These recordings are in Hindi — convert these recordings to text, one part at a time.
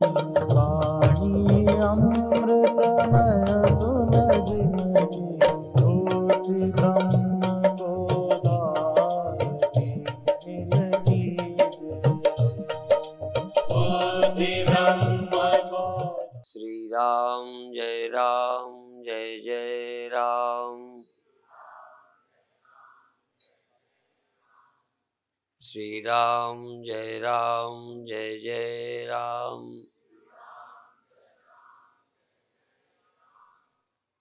वाणी अमृतमय सुलगिनहि ज्योति ब्रह्म बोधायति मिलगी श्री राम जय जय राम। श्री राम जय जय राम।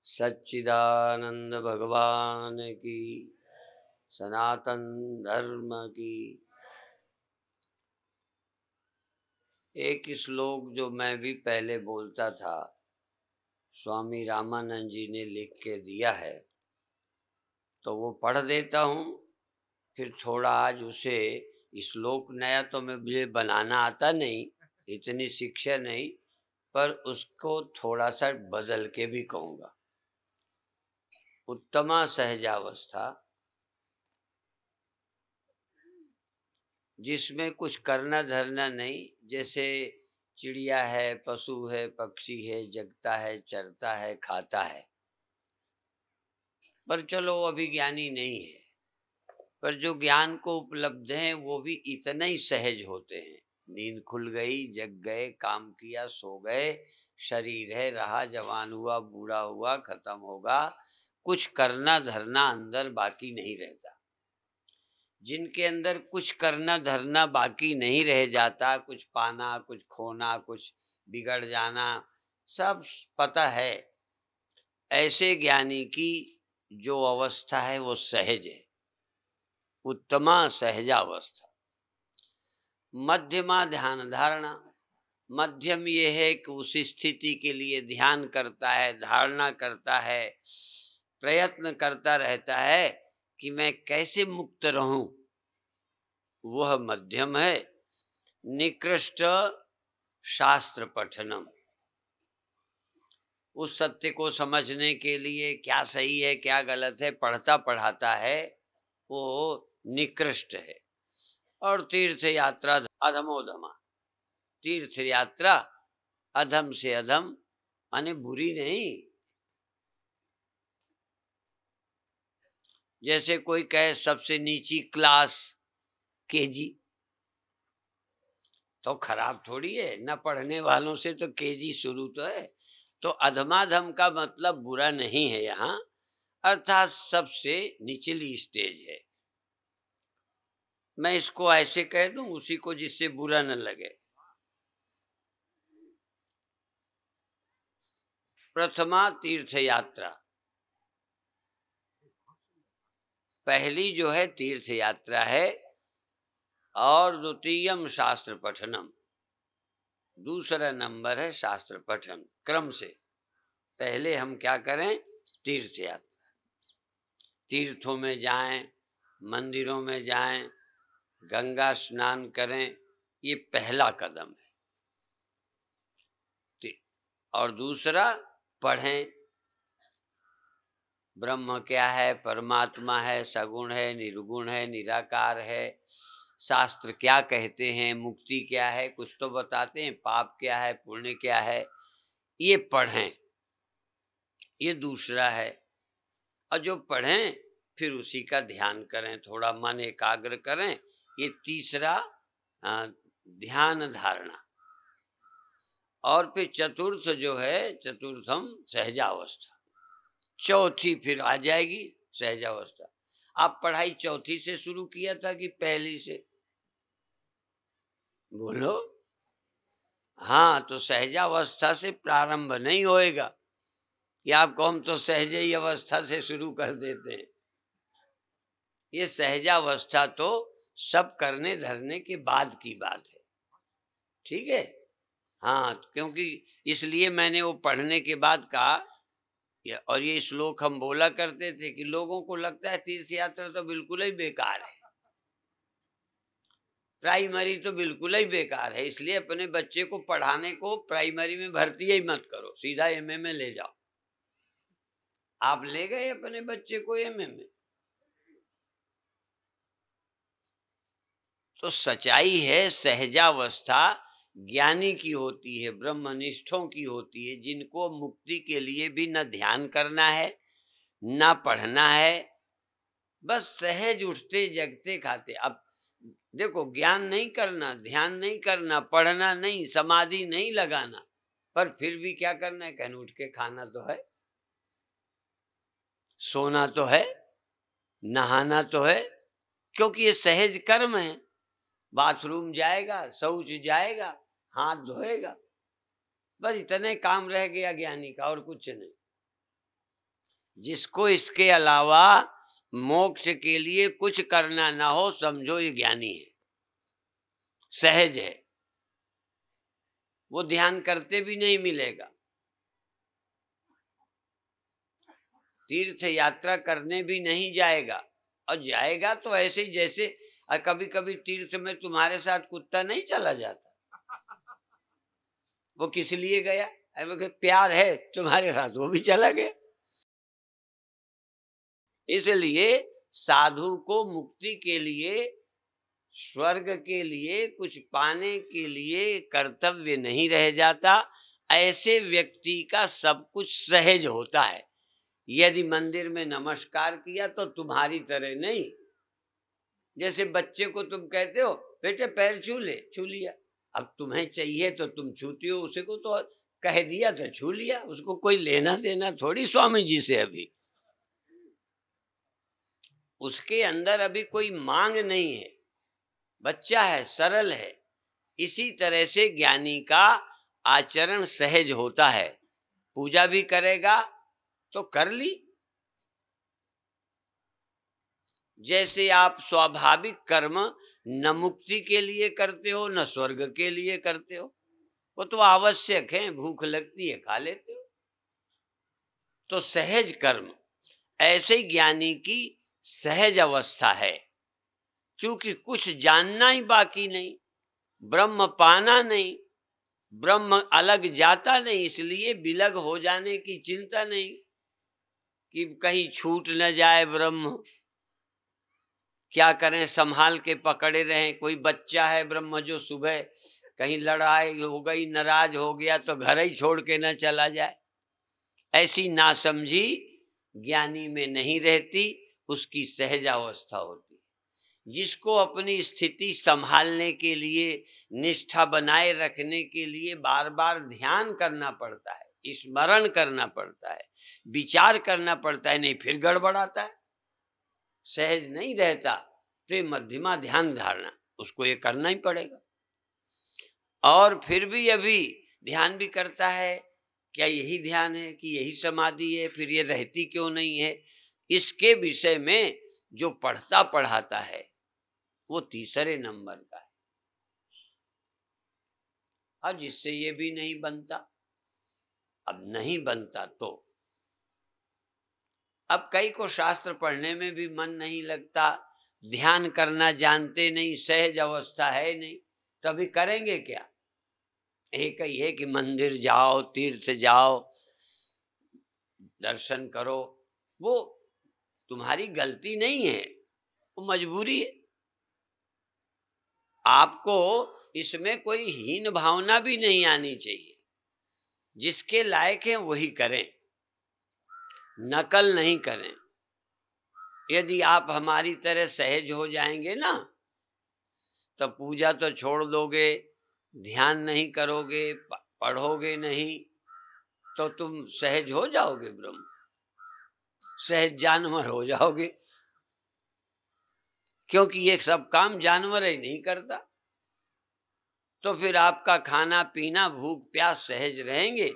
सच्चिदानंद भगवान की, सनातन धर्म की। एक श्लोक जो मैं भी पहले बोलता था, स्वामी रामानंद जी ने लिख के दिया है, तो वो पढ़ देता हूँ। फिर थोड़ा आज उसे, श्लोक नया तो मुझे बनाना आता नहीं, इतनी शिक्षा नहीं, पर उसको थोड़ा सा बदल के भी कहूँगा। उत्तमा सहजावस्था, जिसमें कुछ करना धरना नहीं, जैसे चिड़िया है, पशु है, पक्षी है, जगता है, चरता है, खाता है। पर चलो अभी ज्ञानी नहीं है, पर जो ज्ञान को उपलब्ध हैं वो भी इतना ही सहज होते हैं। नींद खुल गई, जग गए, काम किया, सो गए, शरीर है, रहा, जवान हुआ, बूढ़ा हुआ, खत्म होगा, कुछ करना धरना अंदर बाकी नहीं रहता। जिनके अंदर कुछ करना धरना बाकी नहीं रह जाता, कुछ पाना, कुछ खोना, कुछ बिगड़ जाना, सब पता है, ऐसे ज्ञानी की जो अवस्था है वो सहज है, उत्तमा सहजावस्था। मध्यमा ध्यान धारणा, मध्यम ये है कि उस स्थिति के लिए ध्यान करता है, धारणा करता है, प्रयत्न करता रहता है कि मैं कैसे मुक्त रहूं, वह मध्यम है। निकृष्ट शास्त्र पठनम, उस सत्य को समझने के लिए क्या सही है क्या गलत है पढ़ता पढ़ाता है, वो निकृष्ट है। और तीर्थ यात्रा अधमोधमा, तीर्थ यात्रा अधम से अधम, माने बुरी नहीं। जैसे कोई कहे सबसे नीची क्लास केजी, तो खराब थोड़ी है, न पढ़ने वालों से तो केजी शुरू तो है। तो अधमाधम का मतलब बुरा नहीं है यहाँ, अर्थात सबसे निचली स्टेज है। मैं इसको ऐसे कह दूं उसी को, जिससे बुरा न लगे। प्रथमा तीर्थ यात्रा, पहली जो है तीर्थ यात्रा है, और द्वितीयम शास्त्र पठनम, दूसरा नंबर है शास्त्र पठन। क्रम से पहले हम क्या करें, तीर्थ यात्रा, तीर्थों में जाएं, मंदिरों में जाएं, गंगा स्नान करें, ये पहला कदम है। और दूसरा पढ़ें, ब्रह्म क्या है, परमात्मा है, सगुण है, निर्गुण है, निराकार है, शास्त्र क्या कहते हैं, मुक्ति क्या है, कुछ तो बताते हैं, पाप क्या है, पुण्य क्या है, ये पढ़ें, ये दूसरा है। और जो पढ़ें फिर उसी का ध्यान करें, थोड़ा मन एकाग्र करें, ये तीसरा ध्यान धारणा। और फिर चतुर्थ जो है, चतुर्थम सहजावस्था, चौथी फिर आ जाएगी सहजावस्था। आप पढ़ाई चौथी से शुरू किया था कि पहली से? बोलो। हाँ, तो सहजावस्था से प्रारंभ नहीं होएगा, या आपको हम तो सहज ही अवस्था से शुरू कर देते हैं। ये सहजावस्था तो सब करने धरने के बाद की बात है, ठीक है। हाँ, क्योंकि इसलिए मैंने वो पढ़ने के बाद कहा। और ये श्लोक हम बोला करते थे कि लोगों को लगता है तीर्थ यात्रा तो बिल्कुल ही बेकार है, प्राइमरी तो बिल्कुल ही बेकार है, इसलिए अपने बच्चे को पढ़ाने को प्राइमरी में भर्ती ही मत करो, सीधा एमए में ले जाओ। आप ले गए अपने बच्चे को एमए में, तो सच्चाई है सहजावस्था ज्ञानी की होती है, ब्रह्मनिष्ठों की होती है, जिनको मुक्ति के लिए भी न ध्यान करना है, ना पढ़ना है, बस सहज उठते जगते खाते। अब देखो, ज्ञान नहीं करना, ध्यान नहीं करना, पढ़ना नहीं, समाधि नहीं लगाना, पर फिर भी क्या करना है, कहना उठ के खाना तो है, सोना तो है, नहाना तो है, क्योंकि ये सहज कर्म है। बाथरूम जाएगा, शौच जाएगा, हाथ धोएगा, बस इतने काम रह गया ज्ञानी का, और कुछ नहीं। जिसको इसके अलावा मोक्ष के लिए कुछ करना ना हो, समझो ये ज्ञानी है, सहज है। वो ध्यान करते भी नहीं मिलेगा, तीर्थ यात्रा करने भी नहीं जाएगा, और जाएगा तो ऐसे ही जैसे कभी कभी तीर्थ में तुम्हारे साथ कुत्ता नहीं चला जाता, वो किस लिए गया, अरे प्यार है तुम्हारे साथ, वो भी चला गया। इसलिए साधु को मुक्ति के लिए, स्वर्ग के लिए, कुछ पाने के लिए कर्तव्य नहीं रह जाता। ऐसे व्यक्ति का सब कुछ सहज होता है। यदि मंदिर में नमस्कार किया तो तुम्हारी तरह नहीं, जैसे बच्चे को तुम कहते हो बेटे पैर छू ले, छू लिया। अब तुम्हें चाहिए तो तुम छूती हो, उसे को तो कह दिया तो छू लिया, उसको कोई लेना देना थोड़ी स्वामी जी से। अभी उसके अंदर अभी कोई मांग नहीं है, बच्चा है, सरल है। इसी तरह से ज्ञानी का आचरण सहज होता है। पूजा भी करेगा तो कर ली, जैसे आप स्वाभाविक कर्म न मुक्ति के लिए करते हो, न स्वर्ग के लिए करते हो, वो तो आवश्यक है, भूख लगती है खा लेते हो। तो सहज कर्म ऐसे ज्ञानी की सहज अवस्था है। क्योंकि कुछ जानना ही बाकी नहीं, ब्रह्म पाना नहीं, ब्रह्म अलग जाता नहीं, इसलिए विलग हो जाने की चिंता नहीं कि कहीं छूट न जाए ब्रह्म। क्या करें, संभाल के पकड़े रहें। कोई बच्चा है ब्रह्म जो सुबह कहीं लड़ाई हो गई, नाराज हो गया तो घर ही छोड़ के न चला जाए। ऐसी नासमझी ज्ञानी में नहीं रहती, उसकी सहज अवस्था होती है। जिसको अपनी स्थिति संभालने के लिए, निष्ठा बनाए रखने के लिए बार बार ध्यान करना पड़ता है, स्मरण करना पड़ता है, विचार करना पड़ता है, नहीं फिर गड़बड़ाता है, सहज नहीं रहता। तो ये मध्यमा ध्यान धारणा, उसको ये करना ही पड़ेगा। और फिर भी अभी ध्यान भी करता है, क्या यही ध्यान है कि यही समाधि है, फिर ये रहती क्यों नहीं है, इसके विषय में जो पढ़ता पढ़ाता है वो तीसरे नंबर का है। और जिससे ये भी नहीं बनता, अब नहीं बनता तो अब कई को शास्त्र पढ़ने में भी मन नहीं लगता, ध्यान करना जानते नहीं, सहज अवस्था है नहीं, तो अभी करेंगे क्या। एक ही है कि मंदिर जाओ, तीर्थ जाओ, दर्शन करो, वो तुम्हारी गलती नहीं है, वो मजबूरी है। आपको इसमें कोई हीन भावना भी नहीं आनी चाहिए। जिसके लायक हैं वही करें, नकल नहीं करें। यदि आप हमारी तरह सहज हो जाएंगे ना, तो पूजा तो छोड़ दोगे, ध्यान नहीं करोगे, पढ़ोगे नहीं, तो तुम सहज हो जाओगे, ब्रह्म सहज जानवर हो जाओगे। क्योंकि ये सब काम जानवर ही नहीं करता। तो फिर आपका खाना पीना, भूख प्यास सहज रहेंगे,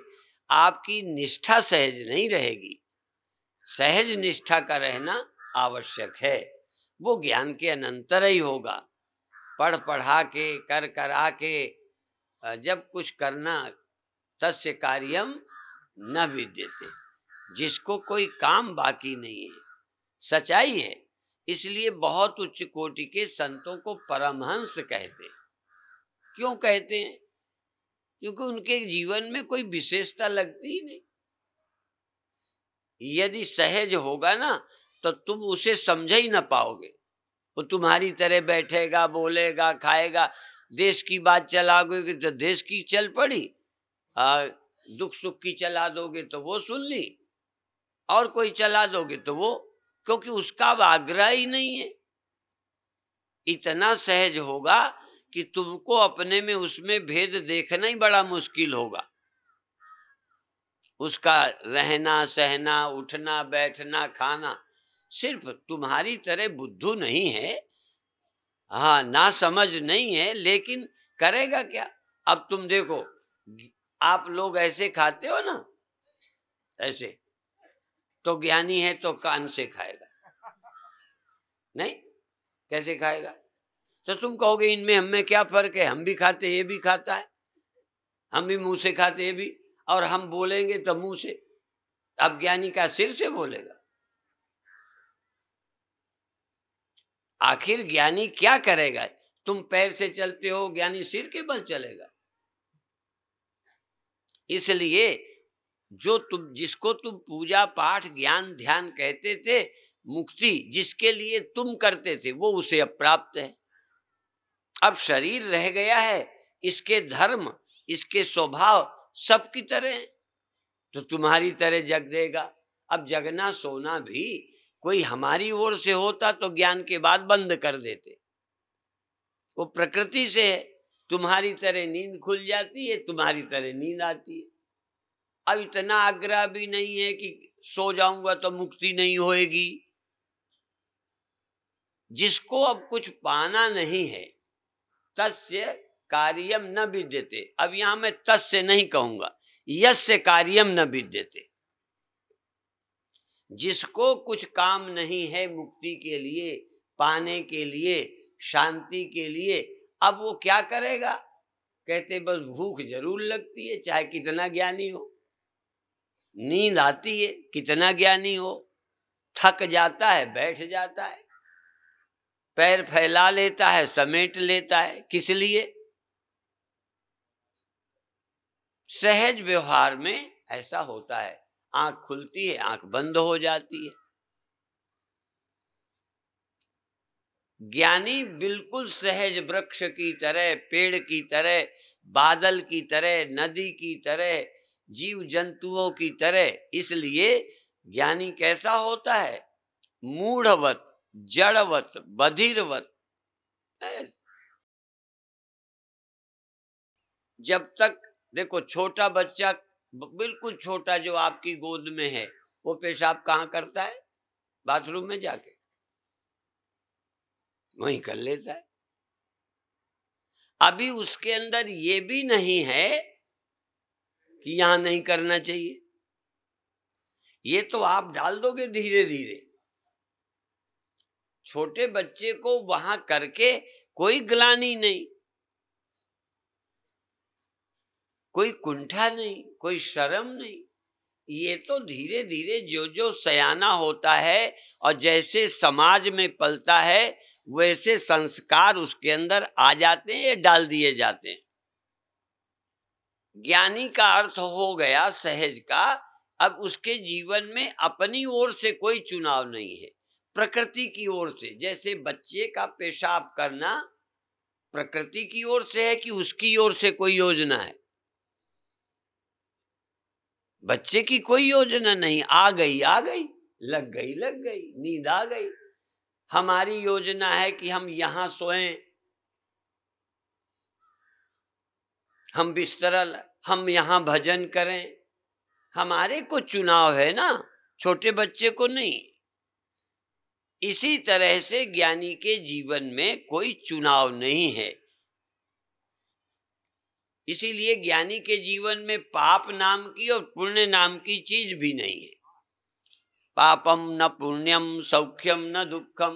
आपकी निष्ठा सहज नहीं रहेगी। सहज निष्ठा का रहना आवश्यक है, वो ज्ञान के अनंतर ही होगा। पढ़ पढ़ा के, कर करा के जब कुछ करना, तस्य कार्यम न विद्यते, जिसको कोई काम बाकी नहीं है, सच्चाई है। इसलिए बहुत उच्च कोटि के संतों को परमहंस कहते हैं। क्यों कहते हैं? क्योंकि उनके जीवन में कोई विशेषता लगती ही नहीं। यदि सहज होगा ना, तो तुम उसे समझ ही ना पाओगे। वो तुम्हारी तरह बैठेगा, बोलेगा, खाएगा, देश की बात चला दोगे तो देश की चल पड़ी, दुख सुख की चला दोगे तो वो सुन ली, और कोई चला दोगे तो वो, क्योंकि उसका अब आग्रह ही नहीं है। इतना सहज होगा कि तुमको अपने में उसमें भेद देखना ही बड़ा मुश्किल होगा। उसका रहना सहना, उठना बैठना, खाना सिर्फ तुम्हारी तरह बुद्धू नहीं है, हाँ ना समझ नहीं है, लेकिन करेगा क्या। अब तुम देखो, आप लोग ऐसे खाते हो ना, ऐसे, तो ज्ञानी है तो कान से खाएगा, नहीं कैसे खाएगा। तो तुम कहोगे इनमें हमें क्या फर्क है, हम भी खाते ये भी खाता है, हम भी मुंह से खाते ये भी, और हम बोलेंगे तो मुंह से। अब ज्ञानी का सिर से बोलेगा। आखिर ज्ञानी क्या करेगा। तुम पैर से चलते हो, ज्ञानी सिर के बल चलेगा। इसलिए जो जिसको तुम पूजा पाठ ज्ञान ध्यान कहते थे, मुक्ति जिसके लिए तुम करते थे, वो उसे अप्राप्त है। अब शरीर रह गया है, इसके धर्म इसके स्वभाव सब की तरह है, तो तुम्हारी तरह जग देगा। अब जगना सोना भी कोई हमारी ओर से होता तो ज्ञान के बाद बंद कर देते, वो प्रकृति से है। तुम्हारी तरह नींद खुल जाती है, तुम्हारी तरह नींद आती है। अब इतना आग्रह भी नहीं है कि सो जाऊंगा तो मुक्ति नहीं होएगी। जिसको अब कुछ पाना नहीं है, तस्य कार्यम न विद्यते। अब यहां मैं तस्य नहीं कहूंगा, यस्य कार्यम न विद्यते। जिसको कुछ काम नहीं है मुक्ति के लिए, पाने के लिए, शांति के लिए, अब वो क्या करेगा। कहते बस भूख जरूर लगती है चाहे कितना ज्ञानी हो, नींद आती है कितना ज्ञानी हो, थक जाता है बैठ जाता है, पैर फैला लेता है समेट लेता है, किस लिए। सहज व्यवहार में ऐसा होता है, आंख खुलती है आंख बंद हो जाती है। ज्ञानी बिल्कुल सहज वृक्ष की तरह, पेड़ की तरह, बादल की तरह, नदी की तरह, जीव जंतुओं की तरह। इसलिए ज्ञानी कैसा होता है, मूढ़वत, जड़वत, बधिरवत। जब तक देखो छोटा बच्चा, बिल्कुल छोटा जो आपकी गोद में है, वो पेशाब कहाँ करता है, बाथरूम में जाके वहीं कर लेता है। अभी उसके अंदर ये भी नहीं है कि यहां नहीं करना चाहिए, ये तो आप डाल दोगे धीरे धीरे। छोटे बच्चे को वहां करके कोई ग्लानि नहीं, कोई कुंठा नहीं, कोई शर्म नहीं। ये तो धीरे धीरे जो जो सयाना होता है और जैसे समाज में पलता है, वैसे संस्कार उसके अंदर आ जाते हैं, डाल दिए जाते हैं। ज्ञानी का अर्थ हो गया सहज का। अब उसके जीवन में अपनी ओर से कोई चुनाव नहीं है, प्रकृति की ओर से। जैसे बच्चे का पेशाब करना प्रकृति की ओर से है कि उसकी ओर से कोई योजना है। बच्चे की कोई योजना नहीं, आ गई आ गई, लग गई लग गई, नींद आ गई। हमारी योजना है कि हम यहां सोएं, हम बिस्तरा, हम यहां भजन करें। हमारे को चुनाव है ना, छोटे बच्चे को नहीं। इसी तरह से ज्ञानी के जीवन में कोई चुनाव नहीं है। इसीलिए ज्ञानी के जीवन में पाप नाम की और पुण्य नाम की चीज भी नहीं है। पापम न पुण्यम सौख्यम न दुखम।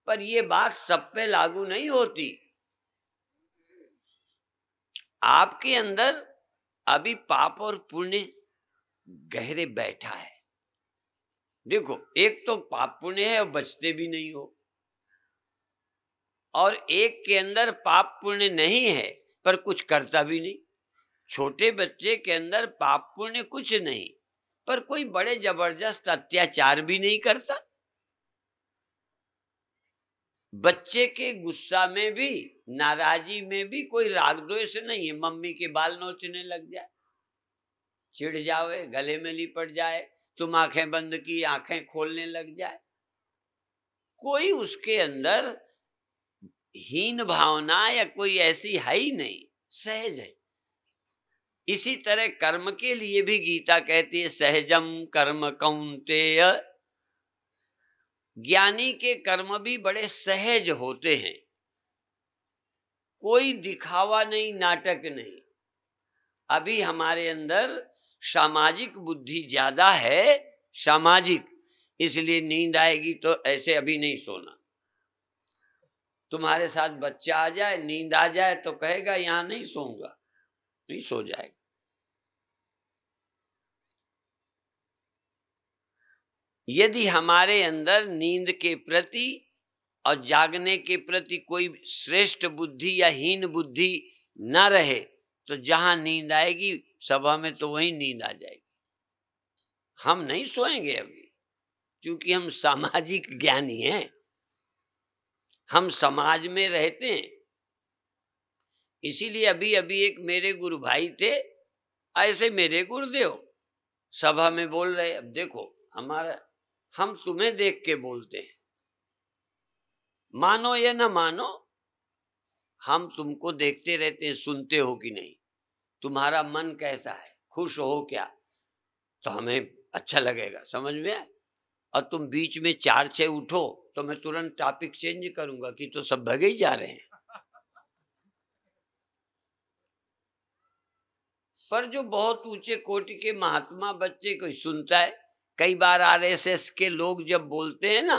पर ये बात सब पे लागू नहीं होती। आपके अंदर अभी पाप और पुण्य गहरे बैठा है। देखो, एक तो पाप पुण्य है और बचते भी नहीं हो, और एक के अंदर पाप पुण्य नहीं है पर कुछ करता भी नहीं। छोटे बच्चे के अंदर पाप पुण्य कुछ नहीं, पर कोई बड़े जबरदस्त अत्याचार भी नहीं करता। बच्चे के गुस्सा में भी नाराजी में भी कोई राग द्वेष नहीं है। मम्मी के बाल नोचने लग जाए, चिढ़ जावे, गले में लिपट जाए, तुम आंखें बंद की आंखें खोलने लग जाए, कोई उसके अंदर हीन भावना या कोई ऐसी है ही नहीं, सहज है। इसी तरह कर्म के लिए भी गीता कहती है सहजम कर्म कौन्तेय। ज्ञानी के कर्म भी बड़े सहज होते हैं, कोई दिखावा नहीं, नाटक नहीं। अभी हमारे अंदर सामाजिक बुद्धि ज्यादा है, सामाजिक, इसलिए नींद आएगी तो ऐसे अभी नहीं सोना। तुम्हारे साथ बच्चा आ जाए, नींद आ जाए तो कहेगा यहां नहीं सोऊंगा, नहीं सो जाएगा। यदि हमारे अंदर नींद के प्रति और जागने के प्रति कोई श्रेष्ठ बुद्धि या हीन बुद्धि न रहे तो जहां नींद आएगी सभा में तो वहीं नींद आ जाएगी। हम नहीं सोएंगे अभी, क्योंकि हम सामाजिक ज्ञानी हैं, हम समाज में रहते हैं। इसीलिए अभी अभी एक मेरे गुरु भाई थे, ऐसे मेरे गुरुदेव सभा में बोल रहे, अब देखो हमारा, हम तुम्हें देख के बोलते हैं, मानो या ना मानो, हम तुमको देखते रहते हैं, सुनते हो कि नहीं, तुम्हारा मन कैसा है, खुश हो क्या, तो हमें अच्छा लगेगा, समझ में आए। और तुम बीच में 4-6 उठो तो मैं तुरंत टॉपिक चेंज करूंगा कि तो सब भगे ही जा रहे हैं। पर जो बहुत ऊंचे कोटि के महात्मा बच्चे कोई सुनता है, कई बार आरएसएस के लोग जब बोलते हैं ना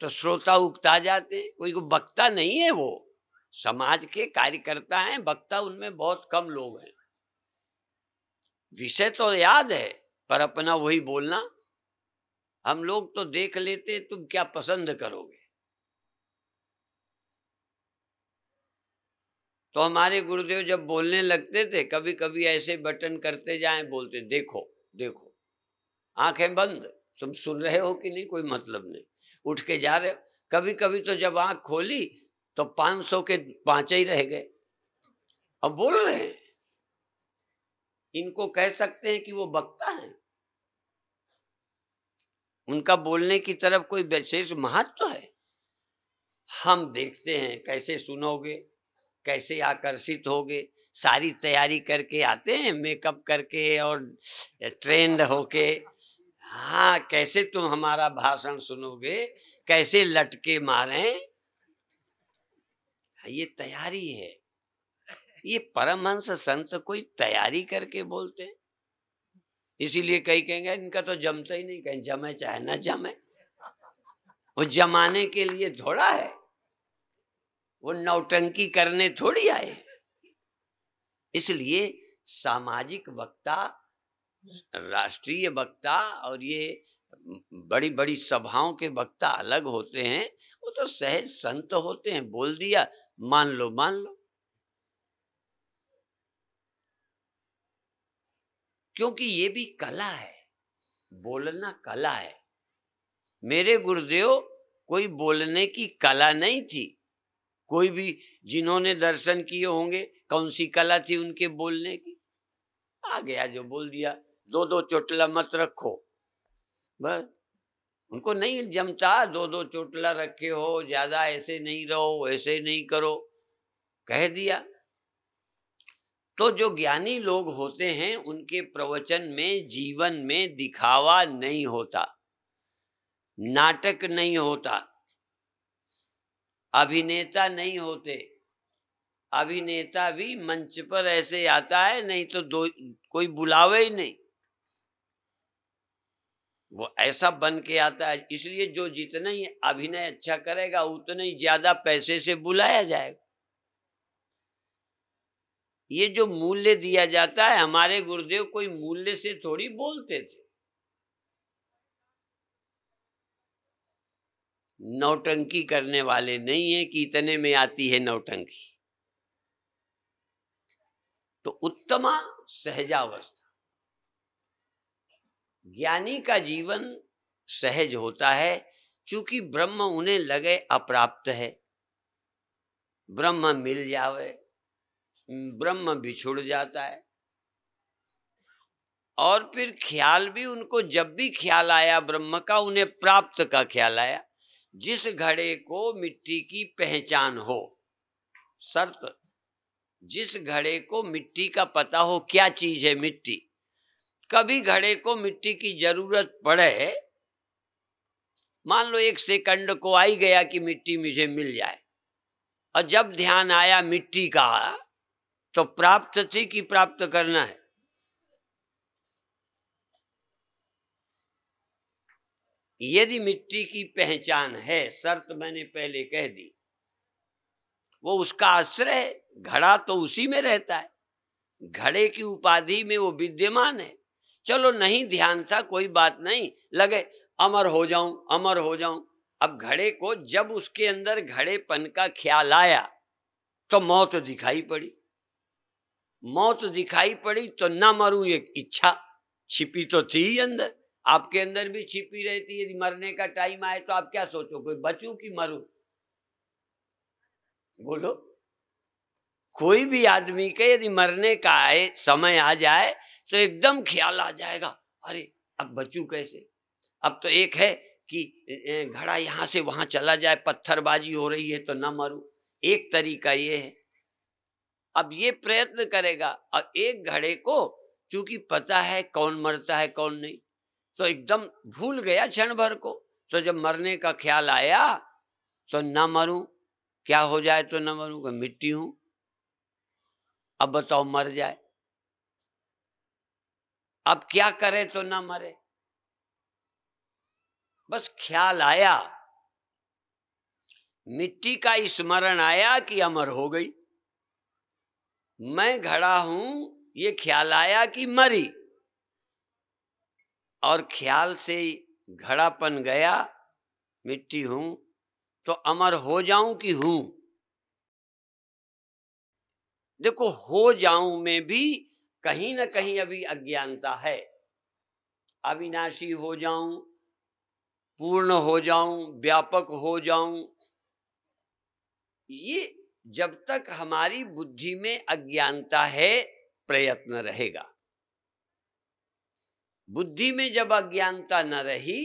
तो श्रोता उकता जाते हैं। कोई को वक्ता नहीं है, वो समाज के कार्यकर्ता हैं, वक्ता उनमें बहुत कम लोग हैं। विषय तो याद है पर अपना वही बोलना। हम लोग तो देख लेते, तुम क्या पसंद करोगे। तो हमारे गुरुदेव जब बोलने लगते थे, कभी कभी ऐसे बटन करते जाएं, बोलते देखो देखो, आंखें बंद, तुम सुन रहे हो कि नहीं, कोई मतलब नहीं, उठ के जा रहे हो। कभी कभी तो जब आंख खोली तो 500 के 5 ही रह गए, अब बोल रहे हैं। इनको कह सकते हैं कि वो वक्ता है, उनका बोलने की तरफ कोई विशेष महत्व है। हम देखते हैं कैसे सुनोगे, कैसे आकर्षित होगे, सारी तैयारी करके आते हैं, मेकअप करके और ट्रेंड होके। हाँ, कैसे तुम हमारा भाषण सुनोगे, कैसे लटके मारें, ये तैयारी है। ये परमहंस संत कोई तैयारी करके बोलते हैं। इसीलिए कई कहेंगे इनका तो जमता ही नहीं, कहीं जमे चाहे ना जमे, वो जमाने के लिए थोड़ा है, वो नौटंकी करने थोड़ी आए। इसलिए सामाजिक वक्ता, राष्ट्रीय वक्ता और ये बड़ी बड़ी सभाओं के वक्ता अलग होते हैं। वो तो सहज संत होते हैं, बोल दिया मान लो मान लो। क्योंकि ये भी कला है, बोलना कला है। मेरे गुरुदेव कोई बोलने की कला नहीं थी। कोई भी जिन्होंने दर्शन किए होंगे, कौन सी कला थी उनके बोलने की, आ गया जो बोल दिया। 2-2 चोटला मत रखो, बस उनको नहीं जमता। 2-2 चोटला रखे हो, ज्यादा ऐसे नहीं रहो, ऐसे नहीं करो, कह दिया। तो जो ज्ञानी लोग होते हैं उनके प्रवचन में, जीवन में दिखावा नहीं होता, नाटक नहीं होता, अभिनेता नहीं होते। अभिनेता भी मंच पर ऐसे आता है, नहीं तो कोई बुलावे ही नहीं, वो ऐसा बन के आता है। इसलिए जो जितना ही अभिनय अच्छा करेगा उतना ही ज्यादा पैसे से बुलाया जाएगा। ये जो मूल्य दिया जाता है, हमारे गुरुदेव कोई मूल्य से थोड़ी बोलते थे। नौटंकी करने वाले नहीं है कि इतने में आती है नौटंकी। तो उत्तमा सहजावस्था, ज्ञानी का जीवन सहज होता है, क्योंकि ब्रह्म उन्हें लगे अप्राप्त है। ब्रह्म मिल जावे, ब्रह्म बिछुड़ जाता है। और फिर ख्याल भी उनको, जब भी ख्याल आया ब्रह्म का, उन्हें प्राप्त का ख्याल आया। जिस घड़े को मिट्टी की पहचान हो, शर्त, जिस घड़े को मिट्टी का पता हो क्या चीज है मिट्टी, कभी घड़े को मिट्टी की जरूरत पड़े, मान लो 1 सेकंड को आई गया कि मिट्टी मुझे मिल जाए, और जब ध्यान आया मिट्टी का, तो प्राप्त थी कि प्राप्त करना है? यदि मिट्टी की पहचान है, शर्त मैंने पहले कह दी, वो उसका आश्रय है, घड़ा तो उसी में रहता है, घड़े की उपाधि में वो विद्यमान है। चलो नहीं ध्यान था, कोई बात नहीं, लगे अमर हो जाऊं, अमर हो जाऊं। अब घड़े को जब उसके अंदर घड़ेपन का ख्याल आया तो मौत दिखाई पड़ी, मौत दिखाई पड़ी तो ना मरूं एक इच्छा छिपी तो थी ही अंदर, आपके अंदर भी छिपी रहती है। यदि मरने का टाइम आए तो आप क्या सोचो, कोई बचूं कि मरूं? बोलो, कोई भी आदमी के यदि मरने का आए, समय आ जाए, तो एकदम ख्याल आ जाएगा, अरे अब बचूं कैसे। अब तो एक है कि घड़ा यहां से वहां चला जाए, पत्थरबाजी हो रही है तो ना मरूं, एक तरीका ये है। अब ये प्रयत्न करेगा, और एक घड़े को चूंकि पता है कौन मरता है कौन नहीं, तो एकदम भूल गया क्षण भर को। तो जब मरने का ख्याल आया तो ना मरूं, क्या हो जाए तो ना मरूं, कि मिट्टी हूं, अब बताओ मर जाए, अब क्या करे तो ना मरे। बस ख्याल आया, मिट्टी का स्मरण आया कि अमर हो गई, मैं घड़ा हूं, ये ख्याल आया कि मरी, और ख्याल से घड़ापन गया, मिट्टी हूं, तो अमर हो जाऊं कि हूं। देखो, हो जाऊं में भी कहीं ना कहीं अभी अज्ञानता है। अविनाशी हो जाऊं, पूर्ण हो जाऊं, व्यापक हो जाऊं, ये जब तक हमारी बुद्धि में अज्ञानता है प्रयत्न रहेगा। बुद्धि में जब अज्ञानता न रही,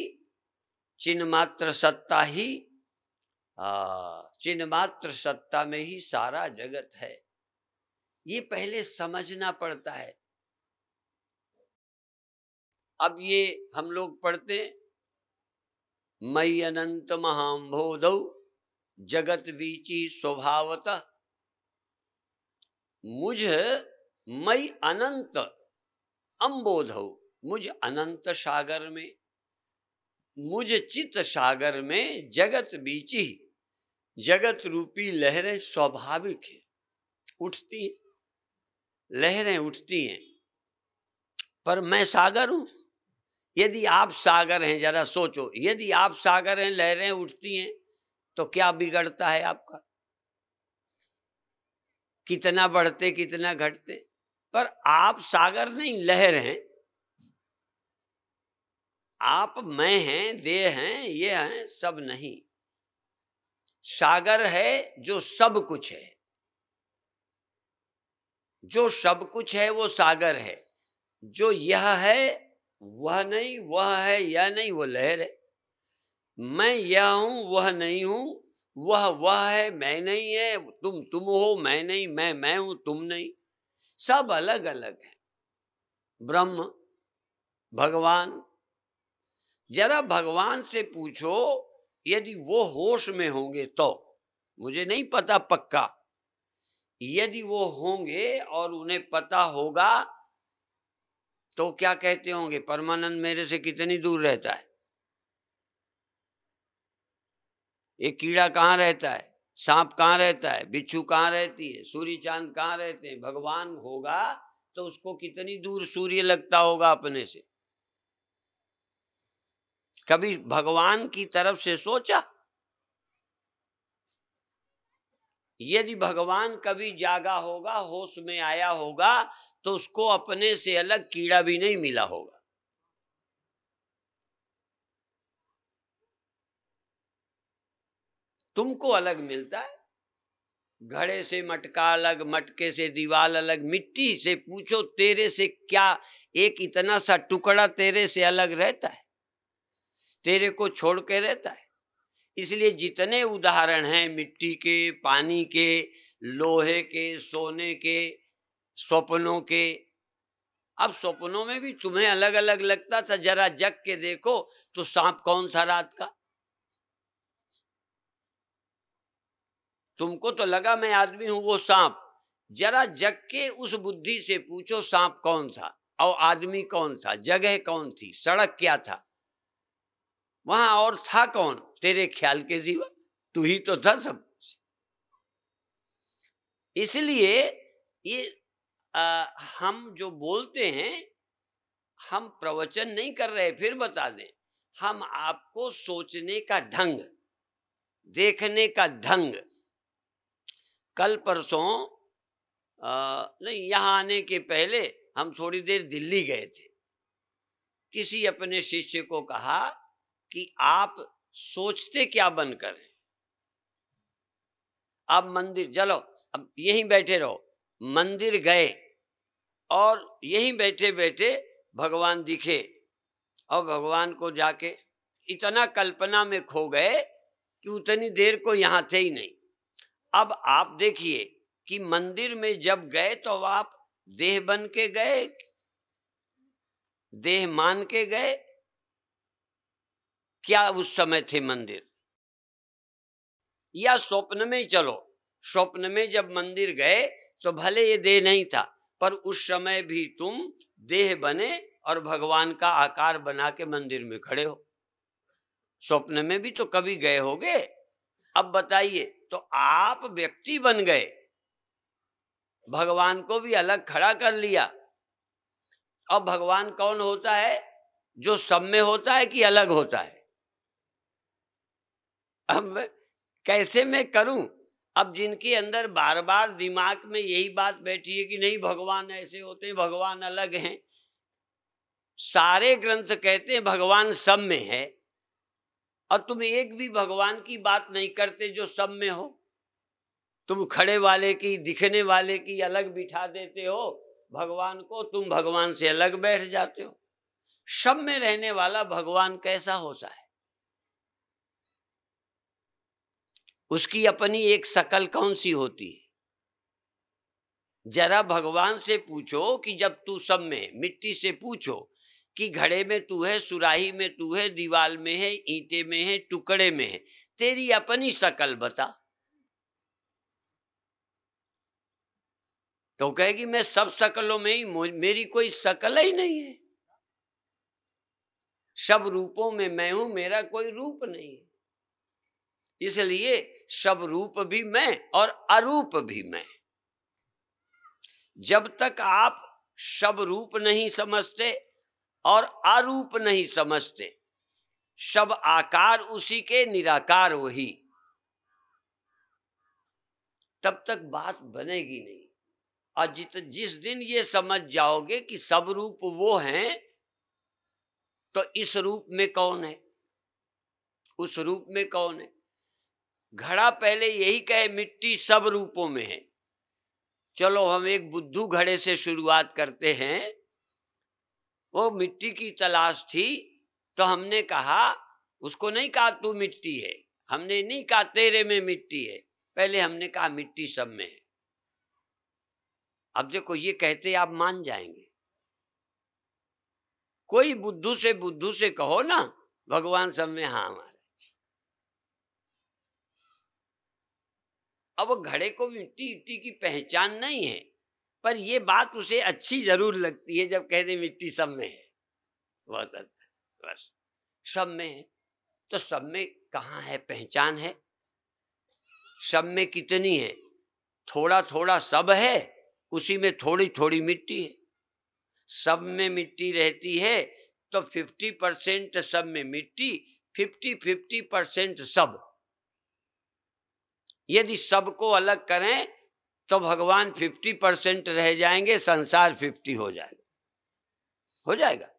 चिन्ह मात्र सत्ता ही, चिन्ह मात्र सत्ता में ही सारा जगत है, ये पहले समझना पड़ता है। अब ये हम लोग पढ़ते हैं, मयि अनंत महाम्भोधौ जगत वीची स्वभावतः, मुझ मयि अनंत अम्बोधौ, मुझ अनंत सागर में, मुझ चित सागर में जगत बीची, जगत रूपी लहरें स्वाभाविक है, उठती हैं, लहरें उठती हैं, पर मैं सागर हूं। यदि आप सागर हैं, जरा सोचो, यदि आप सागर हैं, लहरें उठती हैं, तो क्या बिगड़ता है आपका? कितना बढ़ते कितना घटते, पर आप सागर नहीं, लहर हैं। आप मैं हैं, देह हैं, ये हैं, सब नहीं। सागर है जो सब कुछ है, जो सब कुछ है वो सागर है। जो यह है वह नहीं, वह है यह नहीं, वो लहर है। मैं यह हूं वह नहीं हूं, वह है मैं नहीं है, तुम हो मैं नहीं, मैं हूं तुम नहीं, सब अलग अलग है। ब्रह्म, भगवान, जरा भगवान से पूछो, यदि वो होश में होंगे तो, मुझे नहीं पता पक्का, यदि वो होंगे और उन्हें पता होगा तो क्या कहते होंगे, परमानंद मेरे से कितनी दूर रहता है, ये कीड़ा कहाँ रहता है, सांप कहाँ रहता है, बिच्छू कहाँ रहती है, सूर्य चांद कहाँ रहते हैं। भगवान होगा तो उसको कितनी दूर सूर्य लगता होगा अपने से। कभी भगवान की तरफ से सोचा? यदि भगवान कभी जागा होगा, होश में आया होगा, तो उसको अपने से अलग कीड़ा भी नहीं मिला होगा। तुमको अलग मिलता है, घड़े से मटका अलग, मटके से दीवाल अलग। मिट्टी से पूछो तेरे से क्या एक इतना सा टुकड़ा तेरे से अलग रहता है? तेरे को छोड़ के रहता है? इसलिए जितने उदाहरण हैं मिट्टी के, पानी के, लोहे के, सोने के, स्वप्नों के, अब स्वप्नों में भी तुम्हें अलग अलग लगता था, जरा जग के देखो तो सांप कौन सा रात का? तुमको तो लगा मैं आदमी हूं, वो सांप। जरा जग के उस बुद्धि से पूछो सांप कौन था और आदमी कौन था, जगह कौन थी, सड़क क्या था, वहां और था कौन तेरे ख्याल के जीवन? तू ही तो था सब कुछ। इसलिए ये हम जो बोलते हैं, हम प्रवचन नहीं कर रहे, फिर बता दें, हम आपको सोचने का ढंग, देखने का ढंग। कल परसों नहीं, यहाँ आने के पहले हम थोड़ी देर दिल्ली गए थे। किसी अपने शिष्य को कहा कि आप सोचते क्या बनकर हैं? आप मंदिर चलो, अब यहीं बैठे रहो। मंदिर गए और यहीं बैठे बैठे भगवान दिखे और भगवान को जाके इतना कल्पना में खो गए कि उतनी देर को यहाँ थे ही नहीं। अब आप देखिए कि मंदिर में जब गए तो आप देह बन के गए, देह मान के गए, क्या उस समय थे मंदिर? या स्वप्न में ही चलो, स्वप्न में जब मंदिर गए तो भले ये देह नहीं था, पर उस समय भी तुम देह बने और भगवान का आकार बना के मंदिर में खड़े हो। स्वप्न में भी तो कभी गए होगे। अब बताइए, तो आप व्यक्ति बन गए, भगवान को भी अलग खड़ा कर लिया। अब भगवान कौन होता है? जो सब में होता है कि अलग होता है? अब कैसे मैं करूं? अब जिनके अंदर बार बार दिमाग में यही बात बैठी है कि नहीं भगवान ऐसे होते हैं, भगवान अलग हैं। सारे ग्रंथ कहते हैं भगवान सब में है, और तुम एक भी भगवान की बात नहीं करते जो सब में हो। तुम खड़े वाले की, दिखने वाले की अलग बिठा देते हो भगवान को, तुम भगवान से अलग बैठ जाते हो। सब में रहने वाला भगवान कैसा होता है? उसकी अपनी एक शकल कौन सी होती है? जरा भगवान से पूछो कि जब तू सब में, मिट्टी से पूछो कि घड़े में तू है, सुराही में तू है, दीवाल में है, ईंटे में है, टुकड़े में है, तेरी अपनी शकल बता। तो कहेगी मैं सब शकलों में ही, मेरी कोई शकल ही नहीं है। सब रूपों में मैं हूं, मेरा कोई रूप नहीं है। इसलिए सब रूप भी मैं और अरूप भी मैं। जब तक आप सब रूप नहीं समझते और अरूप नहीं समझते, सब आकार उसी के, निराकार वही, तब तक बात बनेगी नहीं। और जिस दिन ये समझ जाओगे कि सब रूप वो हैं, तो इस रूप में कौन है, उस रूप में कौन है? घड़ा पहले यही कहे मिट्टी सब रूपों में है। चलो हम एक बुद्धू घड़े से शुरुआत करते हैं। वो मिट्टी की तलाश थी, तो हमने कहा, उसको नहीं कहा तू मिट्टी है, हमने नहीं कहा तेरे में मिट्टी है, पहले हमने कहा मिट्टी सब में है। अब देखो ये कहते आप मान जाएंगे। कोई बुद्धू से कहो ना भगवान सब में, हाँ हमारे। अब वो घड़े को मिट्टी की पहचान नहीं है, पर ये बात उसे अच्छी जरूर लगती है जब कह दे मिट्टी सब में है। बस सब में है, तो सब में कहाँ है पहचान है? सब में कितनी है? थोड़ा थोड़ा सब है, उसी में थोड़ी थोड़ी मिट्टी है। सब में मिट्टी रहती है तो 50% सब में मिट्टी, 50% सब। यदि सबको अलग करें तो भगवान 50% रह जाएंगे, संसार 50 हो जाएगा।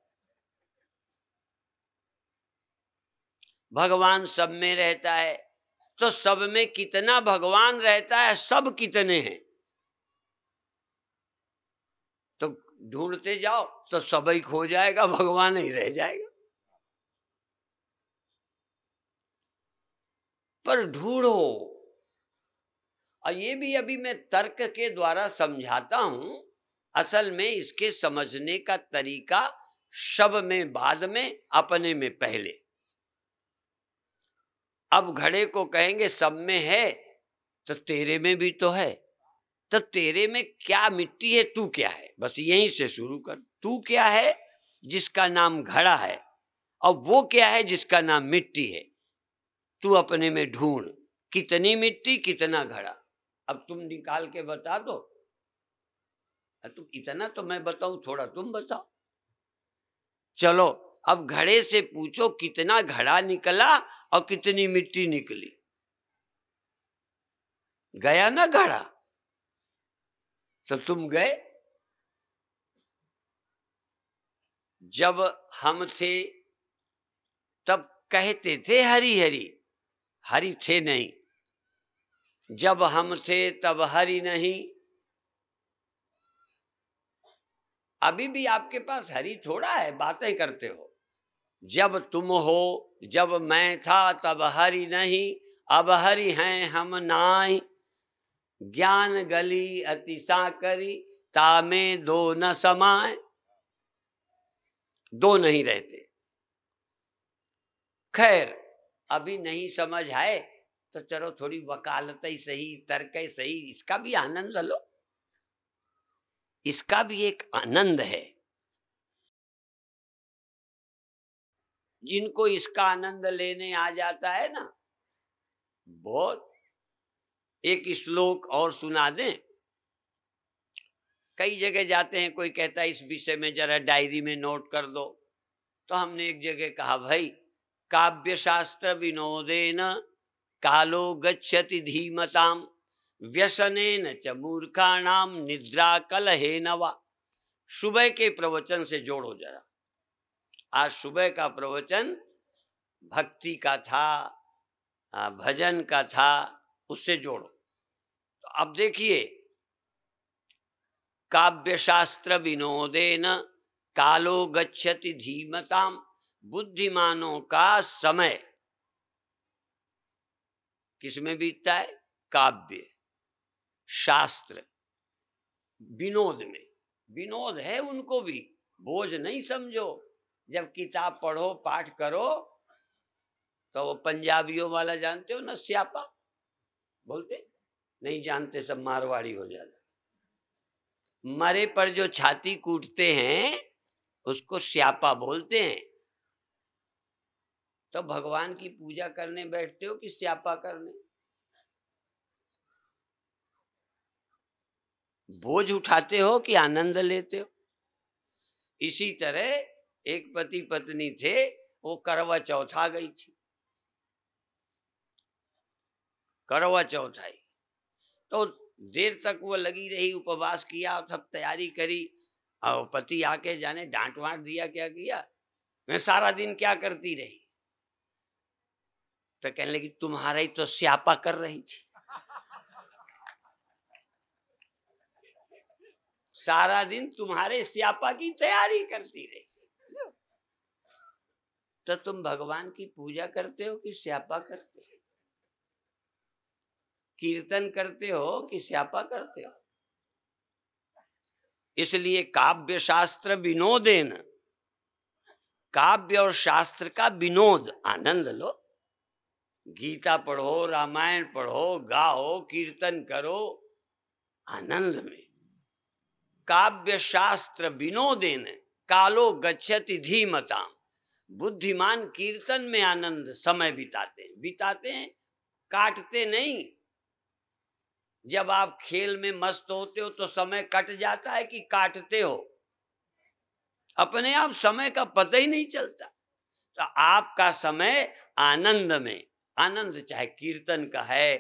भगवान सब में रहता है, तो सब में कितना भगवान रहता है, सब कितने हैं, तो ढूंढते जाओ तो सब ही खो जाएगा, भगवान ही रह जाएगा। पर ढूंढो, और ये भी अभी मैं तर्क के द्वारा समझाता हूं, असल में इसके समझने का तरीका शब में बाद में, अपने में पहले। अब घड़े को कहेंगे सब में है, तो तेरे में भी तो है, तो तेरे में क्या मिट्टी है, तू क्या है, बस यहीं से शुरू कर। तू क्या है जिसका नाम घड़ा है, और वो क्या है जिसका नाम मिट्टी है। तू अपने में ढूंढ, कितनी मिट्टी कितना घड़ा। अब तुम निकाल के बता दो, तुम इतना तो मैं बताऊं, थोड़ा तुम बताओ। चलो अब घड़े से पूछो कितना घड़ा निकला और कितनी मिट्टी निकली, गया ना घड़ा, तो तुम गए। जब हम थे तब कहते थे हरि हरि, हरि थे नहीं। जब हम थे तब हरि नहीं। अभी भी आपके पास हरि थोड़ा है, बातें करते हो। जब तुम हो, जब मैं था तब हरि नहीं, अब हरि हैं हम नाई। ज्ञान गली अति साकरी, तामे दो न समाए। दो नहीं रहते। खैर अभी नहीं समझ आए तो चलो थोड़ी वकालत ही सही, तर्क ही सही, इसका भी आनंद लो। इसका भी एक आनंद है। जिनको इसका आनंद लेने आ जाता है ना, बहुत। एक श्लोक और सुना दें। कई जगह जाते हैं, कोई कहता है इस विषय में जरा डायरी में नोट कर दो, तो हमने एक जगह कहा भाई, काव्य शास्त्र विनोदेन कालो गच्छति धीमताम, व्यसनेन च मूर्खाणाम निद्रा कलहेन वा। सुबह के प्रवचन से जोड़ो जरा। आज सुबह का प्रवचन भक्ति का था, भजन का था, उससे जोड़ो। तो अब देखिए, काव्य शास्त्र विनोदेन कालो गच्छति धीमताम, बुद्धिमानों का समय किसमें बीतता है? काव्य शास्त्र विनोद में। विनोद है उनको भी, बोझ नहीं समझो। जब किताब पढ़ो, पाठ करो, तो वो पंजाबियों वाला जानते हो ना, स्यापा बोलते, नहीं जानते सब मारवाड़ी हो जाता। मरे पर जो छाती कूटते हैं उसको स्यापा बोलते हैं। तो भगवान की पूजा करने बैठते हो कि स्यापा करने? बोझ उठाते हो कि आनंद लेते हो? इसी तरह एक पति पत्नी थे, वो करवा चौथ आ गई थी। करवा चौथ आई तो देर तक वो लगी रही, उपवास किया, सब तैयारी करी, और पति आके जाने डांट वांट दिया, क्या किया, मैं सारा दिन क्या करती रही। तो कहने लगी तुम्हारा ही तो स्यापा कर रही थी, सारा दिन तुम्हारे स्यापा की तैयारी करती रही। तो तुम भगवान की पूजा करते हो कि स्यापा करते हो? कीर्तन करते हो कि स्यापा करते हो? इसलिए काव्य शास्त्र विनोदेन, काव्य और शास्त्र का विनोद, आनंद लो। गीता पढ़ो, रामायण पढ़ो, गाओ, कीर्तन करो, आनंद में। काव्य शास्त्र विनोदेन कालो गच्छति धीमताम, बुद्धिमान कीर्तन में आनंद समय बिताते हैं, काटते नहीं। जब आप खेल में मस्त होते हो तो समय कट जाता है कि काटते हो? अपने आप समय का पता ही नहीं चलता। तो आपका समय आनंद में, आनंद चाहे कीर्तन का है,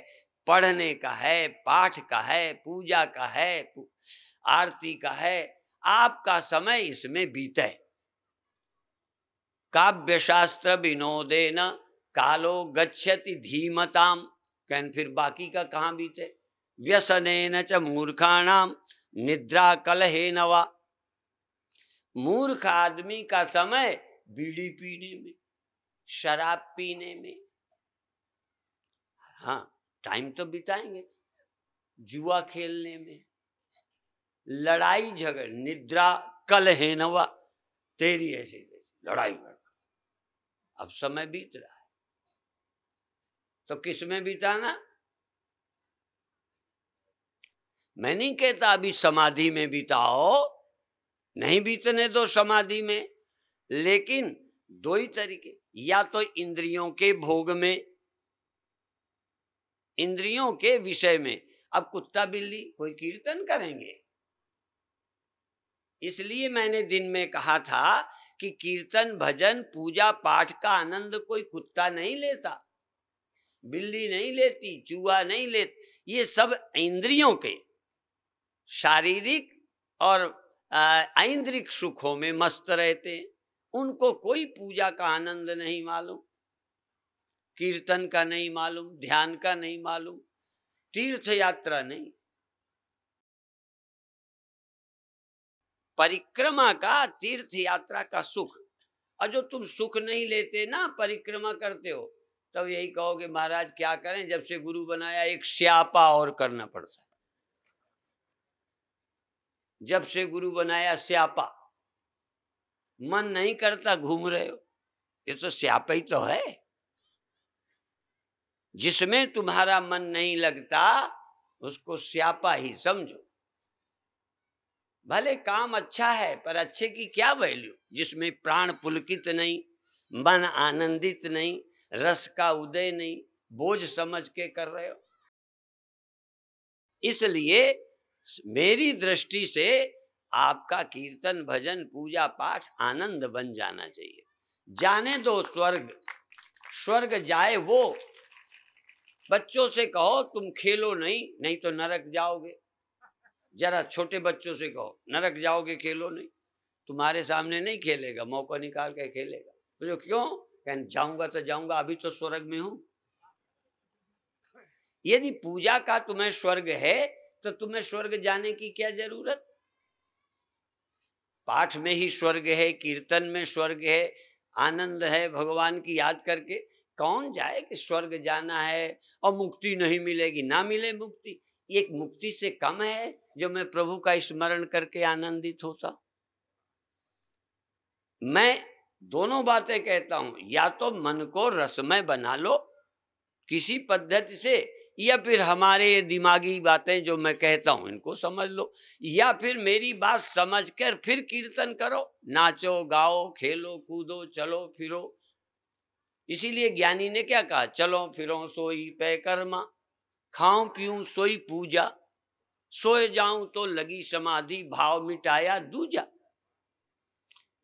पढ़ने का है, पाठ का है, पूजा का है, आरती का है, आपका समय इसमें बीते। काव्य शास्त्र विनोदेन कालो गच्छति धीमताम, कहन फिर बाकी का कहाँ बीते। व्यसनेन च मूर्खाणाम निद्रा कलहेन वा। मूर्ख आदमी का समय बीड़ी पीने में, शराब पीने में, हाँ टाइम तो बिताएंगे, जुआ खेलने में, लड़ाई झगड़, निद्रा कलहेन वा, तेरी ऐसी लड़ाई कर, अब समय बीत रहा है तो किस में बिताना। मैं नहीं कहता अभी समाधि में बिताओ, नहीं बीतने दो समाधि में, लेकिन दो ही तरीके, या तो इंद्रियों के भोग में, इंद्रियों के विषय में। अब कुत्ता बिल्ली कोई कीर्तन करेंगे, इसलिए मैंने दिन में कहा था कि कीर्तन भजन पूजा पाठ का आनंद कोई कुत्ता नहीं लेता, बिल्ली नहीं लेती, चूहा नहीं लेती, ये सब इंद्रियों के शारीरिक और ऐन्द्रिक सुखों में मस्त रहते हैं। उनको कोई पूजा का आनंद नहीं मालूम, कीर्तन का नहीं मालूम, ध्यान का नहीं मालूम, तीर्थ यात्रा नहीं, परिक्रमा का, तीर्थ यात्रा का सुख। और जो तुम सुख नहीं लेते ना, परिक्रमा करते हो, तब यही कहोगे महाराज क्या करें, जब से गुरु बनाया एक स्यापा और करना पड़ता है। जब से गुरु बनाया स्यापा, मन नहीं करता, घूम रहे हो, ये तो स्यापा ही तो है। जिसमें तुम्हारा मन नहीं लगता उसको स्यापा ही समझो। भले काम अच्छा है पर अच्छे की क्या वैल्यू, जिसमें प्राण पुलकित नहीं, मन आनंदित नहीं, रस का उदय नहीं, बोझ समझ के कर रहे हो। इसलिए मेरी दृष्टि से आपका कीर्तन भजन पूजा पाठ आनंद बन जाना चाहिए। जाने दो स्वर्ग, स्वर्ग जाए वो। बच्चों से कहो तुम खेलो नहीं, नहीं तो नरक जाओगे। जरा छोटे बच्चों से कहो नरक जाओगे, खेलो नहीं। तुम्हारे सामने नहीं खेलेगा, मौका निकाल के खेलेगा। तो क्यों, कहने जाऊंगा तो जाऊंगा, अभी तो स्वर्ग में हूं। यदि पूजा का तुम्हें स्वर्ग है तो तुम्हें स्वर्ग जाने की क्या जरूरत। पाठ में ही स्वर्ग है, कीर्तन में स्वर्ग है, आनंद है भगवान की याद करके। कौन जाए कि स्वर्ग जाना है और मुक्ति नहीं मिलेगी। ना मिले मुक्ति, एक मुक्ति से कम है जो मैं प्रभु का स्मरण करके आनंदित होता। मैं दोनों बातें कहता हूं, या तो मन को रसमय बना लो किसी पद्धति से, या फिर हमारे ये दिमागी बातें जो मैं कहता हूं इनको समझ लो, या फिर मेरी बात समझकर फिर कीर्तन करो, नाचो गाओ खेलो कूदो चलो फिरो। इसीलिए ज्ञानी ने क्या कहा, चलो फिरो सोई पे कर्मा, खाऊं पीऊं सोई पूजा, सोए जाऊं तो लगी समाधि, भाव मिटाया दूजा।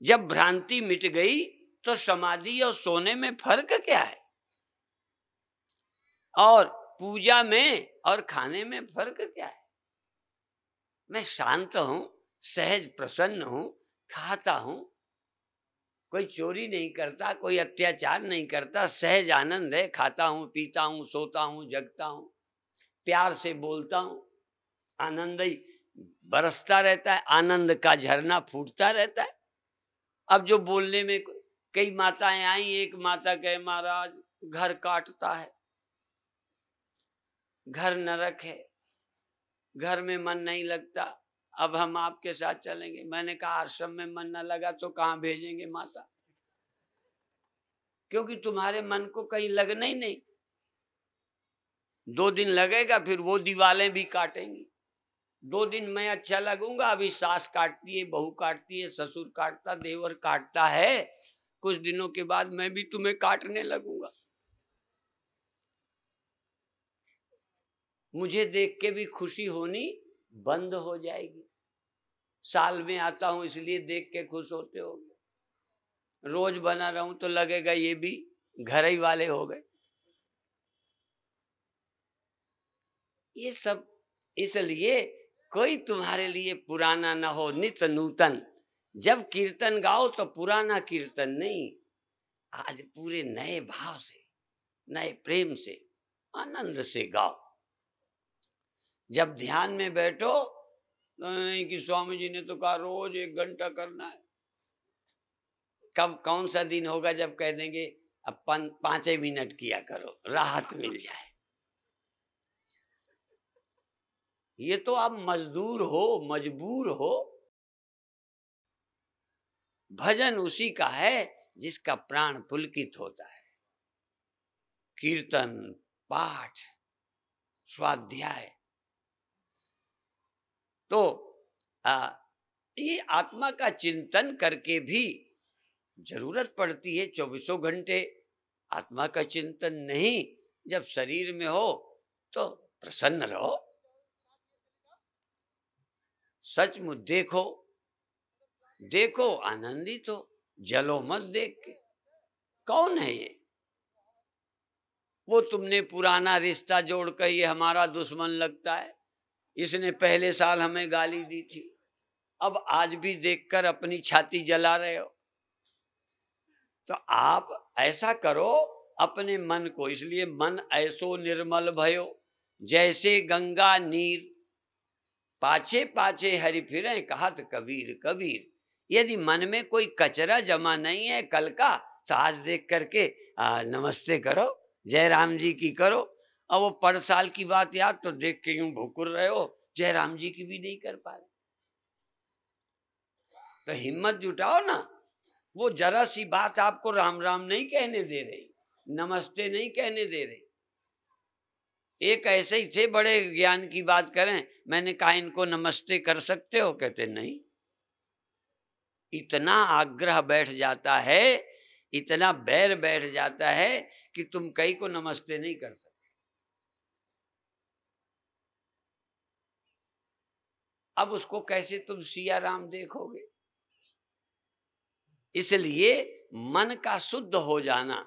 जब भ्रांति मिट गई तो समाधि और सोने में फर्क क्या है, और पूजा में और खाने में फर्क क्या है। मैं शांत हूं, सहज प्रसन्न हूं, खाता हूं, कोई चोरी नहीं करता, कोई अत्याचार नहीं करता, सहज आनंद है, खाता हूं पीता हूं सोता हूं जगता हूं, प्यार से बोलता हूं, आनंद ही बरसता रहता है, आनंद का झरना फूटता रहता है। अब जो बोलने में, कई माताएं आई, एक माता कहे महाराज घर काटता है, घर नरक है, घर में मन नहीं लगता, अब हम आपके साथ चलेंगे। मैंने कहा आश्रम में मन न लगा तो कहाँ भेजेंगे माता, क्योंकि तुम्हारे मन को कहीं लगना ही नहीं। 2 दिन लगेगा, फिर वो दीवालें भी काटेंगी। 2 दिन मैं अच्छा लगूंगा, अभी सास काटती है, बहू काटती है, ससुर काटता, देवर काटता है, कुछ दिनों के बाद मैं भी तुम्हें काटने लगूंगा। मुझे देख के भी खुशी होनी बंद हो जाएगी। साल में आता हूं इसलिए देख के खुश होते होगे, रोज बना रहूं तो लगेगा ये भी घर ही वाले हो गए। ये सब इसलिए कोई तुम्हारे लिए पुराना ना हो, नित नूतन। जब कीर्तन गाओ तो पुराना कीर्तन नहीं, आज पूरे नए भाव से, नए प्रेम से, आनंद से गाओ। जब ध्यान में बैठो तो नहीं कि स्वामी जी ने तो कहा रोज 1 घंटा करना है। कब कौन सा दिन होगा जब कह देंगे अब 5 मिनट किया करो, राहत मिल जाए। ये तो आप मजदूर हो, मजबूर हो। भजन उसी का है जिसका प्राण पुलकित होता है। कीर्तन, पाठ, स्वाध्याय। तो ये आत्मा का चिंतन करके भी जरूरत पड़ती है 24 घंटे। आत्मा का चिंतन नहीं, जब शरीर में हो तो प्रसन्न रहो, सचमुच देखो, देखो आनंदित हो, जलो मत देख के। कौन है ये? वो तुमने पुराना रिश्ता जोड़कर ये हमारा दुश्मन लगता है, इसने पहले साल हमें गाली दी थी, अब आज भी देखकर अपनी छाती जला रहे हो। तो आप ऐसा करो अपने मन को, इसलिए मन ऐसो निर्मल भयो जैसे गंगा नीर, पाछे पाछे हरि फिरें कहत कबीर कबीर। यदि मन में कोई कचरा जमा नहीं है कल का, तो आज देख करके नमस्ते करो, जय राम जी की करो। और वो पर साल की बात याद तो देख के यूं भुकुर रहे हो, जय राम जी की भी नहीं कर पा रहे। तो हिम्मत जुटाओ ना। वो जरा सी बात आपको राम राम नहीं कहने दे रही, नमस्ते नहीं कहने दे रही। एक ऐसे ही थे, बड़े ज्ञान की बात करें, मैंने कहा इनको नमस्ते कर सकते हो? कहते नहीं। इतना आग्रह बैठ जाता है, इतना बैर बैठ जाता है कि तुम कई को नमस्ते नहीं कर सकते। अब उसको कैसे तुम सिया राम देखोगे? इसलिए मन का शुद्ध हो जाना,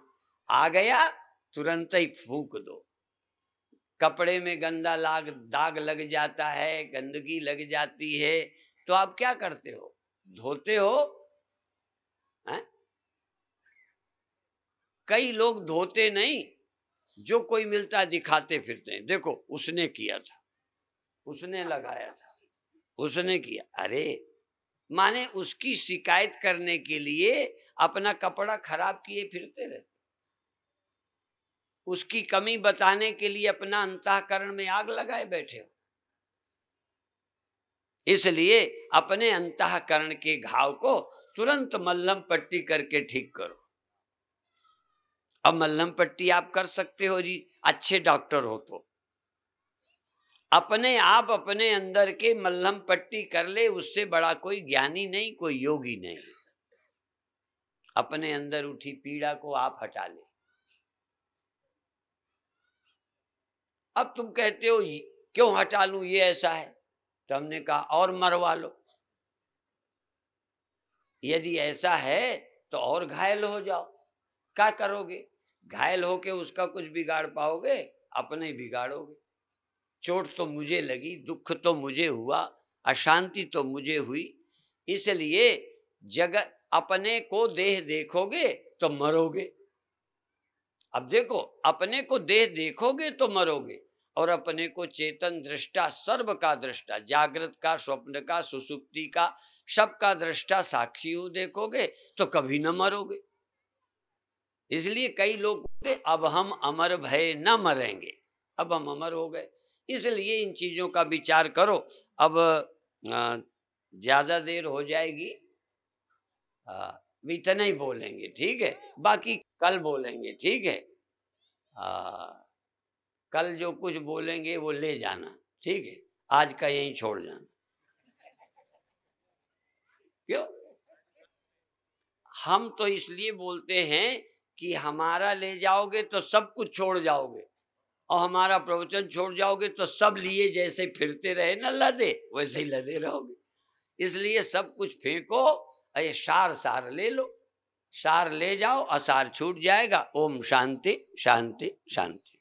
आ गया तुरंत ही फूंक दो। कपड़े में गंदा दाग लग जाता है, गंदगी लग जाती है, तो आप क्या करते हो? धोते हो? हैं? कई लोग धोते नहीं, जो कोई मिलता दिखाते फिरते हैं, देखो उसने किया था, उसने लगाया था, उसने किया। अरे माने उसकी शिकायत करने के लिए अपना कपड़ा खराब किए फिरते रहते, उसकी कमी बताने के लिए अपना अंतःकरण में आग लगाए बैठे हो। इसलिए अपने अंतःकरण के घाव को तुरंत मल्लम पट्टी करके ठीक करो। अब मल्लम पट्टी आप कर सकते हो जी, अच्छे डॉक्टर हो तो। अपने आप अपने अंदर के मल्लम पट्टी कर ले, उससे बड़ा कोई ज्ञानी नहीं, कोई योगी नहीं। अपने अंदर उठी पीड़ा को आप हटा ले। अब तुम कहते हो क्यों हटा लूं, ये ऐसा है, तो हमने कहा और मरवा लो। यदि ऐसा है तो और घायल हो जाओ। क्या करोगे? घायल होके उसका कुछ बिगाड़ पाओगे? अपने ही बिगाड़ोगे। चोट तो मुझे लगी, दुख तो मुझे हुआ, अशांति तो मुझे हुई। इसलिए जगत अपने को देह देखोगे तो मरोगे। अब देखो, अपने को देह देखोगे तो मरोगे, और अपने को चेतन दृष्टा, सर्व का दृष्टा, जागृत का, स्वप्न का, सुसुप्ति का, सबका दृष्टा साक्षी हो देखोगे तो कभी न मरोगे। इसलिए कई लोग अब हम अमर भय न मरेंगे, अब हम अमर हो गए। इसलिए इन चीजों का विचार करो। अब ज्यादा देर हो जाएगी, इतना ही बोलेंगे, ठीक है? बाकी कल बोलेंगे, ठीक है? कल जो कुछ बोलेंगे वो ले जाना, ठीक है? आज का यहीं छोड़ जाना। क्यों? हम तो इसलिए बोलते हैं कि हमारा ले जाओगे तो सब कुछ छोड़ जाओगे, और हमारा प्रवचन छोड़ जाओगे तो सब लिए जैसे फिरते रहे ना लदे, वैसे ही लदे रहोगे। इसलिए सब कुछ फेंको, अरे सार सार ले लो, सार ले जाओ, असार छूट जाएगा। ओम शांति शांति शांति।